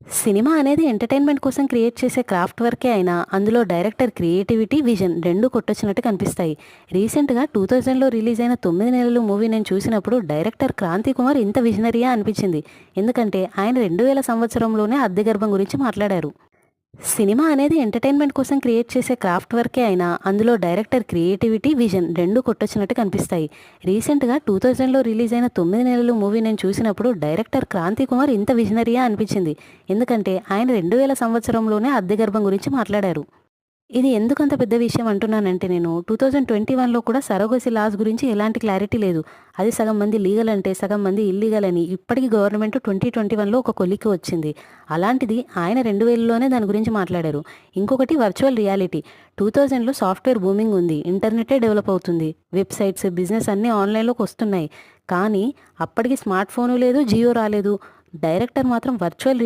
Cinema అనేది entertainment కోసం create చేసే క్రాఫ్ట్ వర్కే అయినా అందులో డైరెక్టర్ క్రియేటివిటీ, విజన్ రెండూ కొట్టొచ్చినట్టు కనిపిస్తాయి. రీసెంట్‌గా 2000లో రిలీజ్ అయిన 9 నెలలు మూవీ నేను చూసినప్పుడు డైరెక్టర్ క్రాంతి కుమార్ ఇంత విజనరీయా అనిపించింది. ఎందుకంటే ఆయన 2000 సంవత్సరంలోనే అద్దె గర్భం గురించి మాట్లాడారు. సినిమా అనేది ఎంటర్టైన్మెంట్ కోసం క్రియేట్ చేసే క్రాఫ్ట్ వర్కే అయినా అందులో డైరెక్టర్ క్రియేటివిటీ, విజన్ రెండూ కొట్టొచ్చినట్టు కనిపిస్తాయి. రీసెంట్‌గా 2000లో రిలీజ్ అయిన 9 నెలలు మూవీ నేను చూసినప్పుడు డైరెక్టర్ క్రాంతి కుమార్ ఇంత విజనరీయా అనిపించింది. ఎందుకంటే ఆయన 2000 సంవత్సరంలోనే అద్దె గర్భం గురించి మాట్లాడారు. ఇది ఎందుకంత పెద్ద విషయం అంటున్నానంటే నేను 2021లో కూడా సరోగసీ లాస్ గురించి ఎలాంటి క్లారిటీ లేదు. అది సగం మంది లీగల్ అంటే సగం మంది ఇల్లీగల్ అని ఇప్పటికి గవర్నమెంట్ 2021లో ఒక కొలిక్కి వచ్చింది. అలాంటిది ఆయన 2000లోనే దాని గురించి మాట్లాడారు. ఇంకొకటి వర్చువల్ రియాలిటీ. 2000లో సాఫ్ట్‌వేర్ బూమింగ్ ఉంది. ఇంటర్నెట్టే డెవలప్ అవుతుంది. వెబ్‌సైట్స్, బిజినెస్ అన్నీ ఆన్‌లైన్‌లోకి వస్తున్నాయి. కానీ అప్పటికి స్మార్ట్ ఫోను లేదు, జియో రాలేదు. డైరెక్టర్ మాత్రం వర్చువల్